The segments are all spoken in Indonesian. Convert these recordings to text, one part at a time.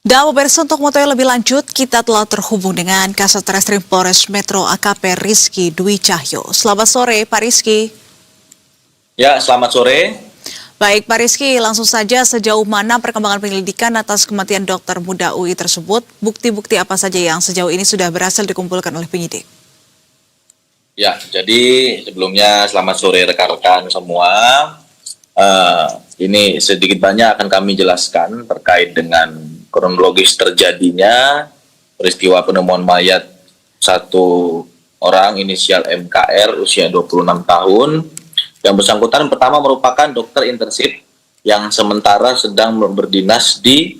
Dan pemirsa, untuk mengetahui lebih lanjut, kita telah terhubung dengan Kasat Reskrim Polres Metro AKP Rizky Dwi Cahyo. Selamat sore, Pak Rizky. Ya, selamat sore. Baik, Pak Rizky, langsung saja sejauh mana perkembangan penyelidikan atas kematian dokter muda UI tersebut? Bukti-bukti apa saja yang sejauh ini sudah berhasil dikumpulkan oleh penyidik? Ya, jadi sebelumnya selamat sore rekan-rekan semua. Ini sedikit banyak akan kami jelaskan terkait dengan kronologis terjadinya peristiwa penemuan mayat satu orang inisial MKR usia 26 tahun. Yang bersangkutan pertama merupakan dokter intensif yang sementara sedang berdinas di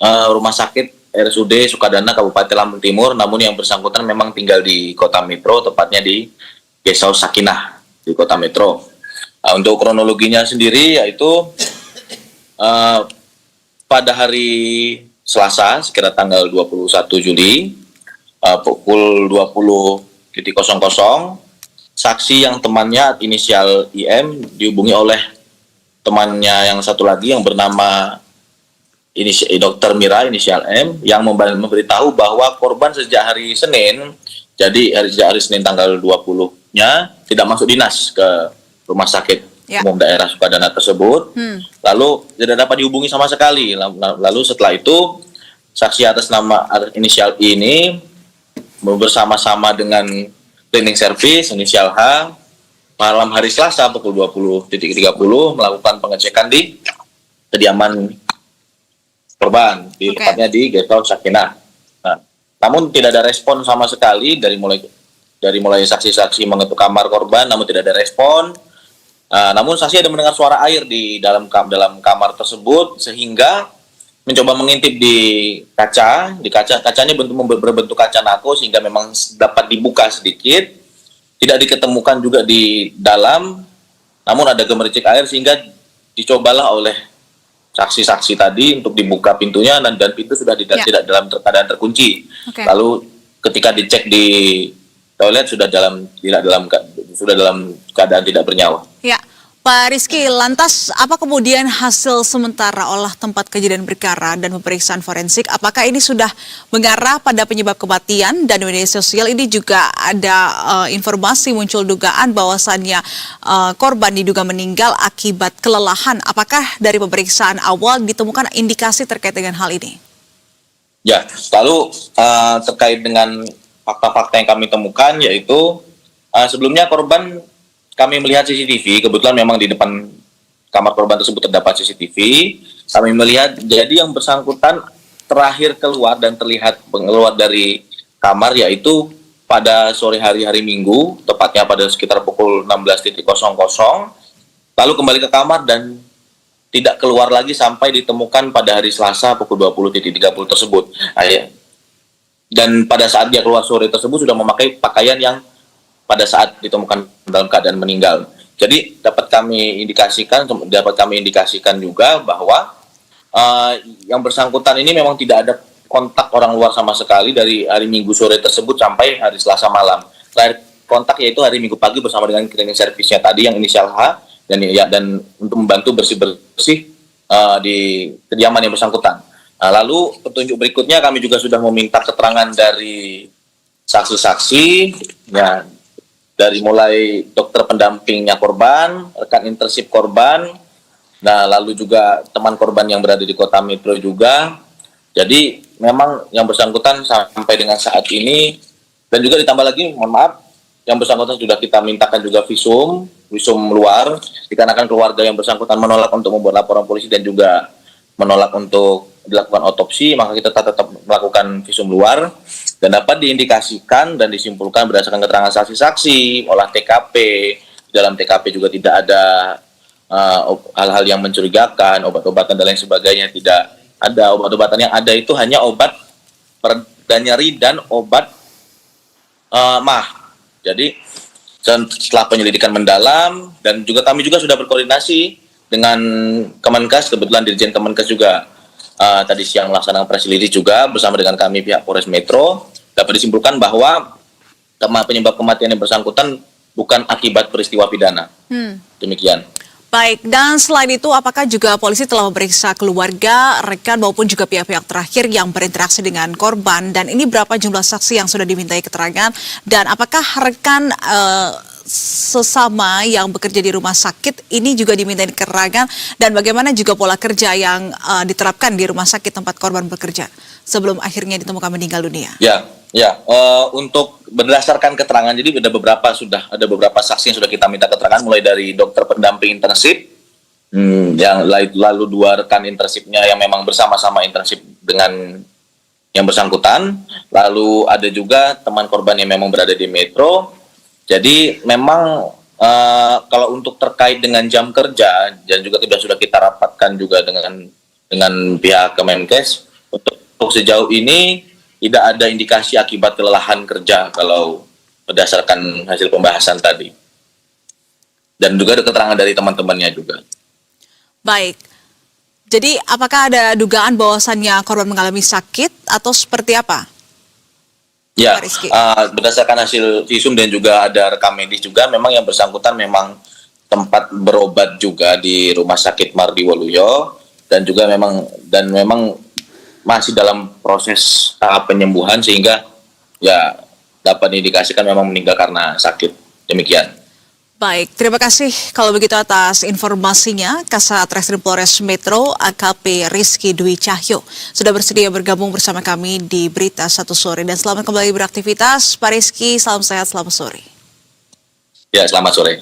Rumah Sakit RSUD Sukadana Kabupaten Lampung Timur, namun yang bersangkutan memang tinggal di Kota Metro, tepatnya di Guest House Sakinah di Kota Metro. Untuk kronologinya sendiri yaitu pada hari Selasa sekira tanggal 21 Juli pukul 20.00 saksi yang temannya inisial IM dihubungi oleh temannya yang satu lagi yang bernama Dr. Mira inisial M yang memberitahu bahwa korban sejak hari Senin, jadi sejak hari Senin tanggal 20-nya tidak masuk dinas ke rumah sakit umum daerah Sukadana tersebut. Lalu tidak dapat dihubungi sama sekali. Lalu setelah itu saksi atas nama inisial I ini bersama-sama dengan cleaning service inisial H malam hari Selasa pukul 20.30 melakukan pengecekan di kediaman korban tepatnya di Guest House Sakinah. Namun tidak ada respon sama sekali dari mulai saksi-saksi mengetuk kamar korban, namun tidak ada respon. Namun saksi ada mendengar suara air di dalam kamar tersebut sehingga mencoba mengintip di kacanya berbentuk kaca nako sehingga memang dapat dibuka sedikit, tidak diketemukan juga di dalam, namun ada gemericik air sehingga dicobalah oleh saksi-saksi tadi untuk dibuka pintunya dan pintu sudah tidak dalam keadaan terkunci. Lalu ketika dicek di toilet sudah dalam keadaan tidak bernyawa. Ya, Pak Rizky, lantas apa kemudian hasil sementara olah tempat kejadian perkara dan pemeriksaan forensik? Apakah ini sudah mengarah pada penyebab kematian? Dan di media sosial ini juga ada informasi muncul dugaan bahwasannya korban diduga meninggal akibat kelelahan. Apakah dari pemeriksaan awal ditemukan indikasi terkait dengan hal ini? Ya, lalu terkait dengan fakta-fakta yang kami temukan yaitu sebelumnya korban kami melihat CCTV, kebetulan memang di depan kamar korban tersebut terdapat CCTV. Kami melihat jadi yang bersangkutan terakhir keluar dan terlihat keluar dari kamar yaitu pada sore hari Minggu, tepatnya pada sekitar pukul 16.00. Lalu kembali ke kamar dan tidak keluar lagi sampai ditemukan pada hari Selasa pukul 20.30 tersebut. Dan pada saat dia keluar sore tersebut sudah memakai pakaian yang pada saat ditemukan dalam keadaan meninggal. Jadi dapat kami indikasikan juga bahwa yang bersangkutan ini memang tidak ada kontak orang luar sama sekali dari hari Minggu sore tersebut sampai hari Selasa malam. Terakhir kontak yaitu hari Minggu pagi bersama dengan cleaning service-nya tadi yang inisial H dan untuk membantu bersih-bersih di kediaman yang bersangkutan. Lalu petunjuk berikutnya kami juga sudah meminta keterangan dari saksi-saksi ya, dari mulai dokter pendampingnya korban, rekan intensif korban, nah lalu juga teman korban yang berada di Kota Metro juga. Jadi memang yang bersangkutan sampai dengan saat ini, dan juga ditambah lagi, mohon maaf, yang bersangkutan sudah kita mintakan juga visum luar, dikarenakan keluarga yang bersangkutan menolak untuk membuat laporan polisi dan juga menolak untuk dilakukan otopsi, maka kita tetap melakukan visum luar dan dapat diindikasikan dan disimpulkan berdasarkan keterangan saksi-saksi, olah TKP. Dalam TKP juga tidak ada hal-hal yang mencurigakan, obat-obatan dan lain sebagainya tidak ada. Obat-obatan yang ada itu hanya obat pereda nyeri dan obat mah. Jadi setelah penyelidikan mendalam dan juga kami juga sudah berkoordinasi dengan Kemenkes, kebetulan Dirjen Kemenkes juga tadi siang melaksanakan press release juga bersama dengan kami pihak Polres Metro, dapat disimpulkan bahwa penyebab kematian yang bersangkutan bukan akibat peristiwa pidana. Demikian. Baik, dan selain itu apakah juga polisi telah memeriksa keluarga, rekan maupun juga pihak-pihak terakhir yang berinteraksi dengan korban, dan ini berapa jumlah saksi yang sudah dimintai keterangan, dan apakah rekan sesama yang bekerja di rumah sakit ini juga dimintai keterangan, dan bagaimana juga pola kerja yang diterapkan di rumah sakit tempat korban bekerja sebelum akhirnya ditemukan meninggal dunia? Untuk berdasarkan keterangan, jadi ada beberapa saksi yang sudah kita minta keterangan, mulai dari dokter pendamping internship, yang lalu 2 rekan internshipnya yang memang bersama-sama internship dengan yang bersangkutan, lalu ada juga teman korban yang memang berada di Metro. Jadi memang kalau untuk terkait dengan jam kerja, dan juga sudah kita rapatkan juga dengan pihak Kemenkes, untuk sejauh ini tidak ada indikasi akibat kelelahan kerja kalau berdasarkan hasil pembahasan tadi. Dan juga ada keterangan dari teman-temannya juga. Baik, jadi apakah ada dugaan bahwasannya korban mengalami sakit atau seperti apa? Ya, Pak Rizky. berdasarkan hasil visum dan juga ada rekam medis juga, memang yang bersangkutan memang tempat berobat juga di Rumah Sakit Mardi Waluyo, dan memang masih dalam proses tahap penyembuhan, sehingga ya dapat diindikasikan memang meninggal karena sakit. Demikian. Baik, terima kasih kalau begitu atas informasinya. Kasat Reskrim Polres Metro AKP Rizky Dwi Cahyo sudah bersedia bergabung bersama kami di Berita Satu Sore, dan selamat kembali beraktivitas Pak Rizky. Salam sehat, selamat sore. Ya, selamat sore.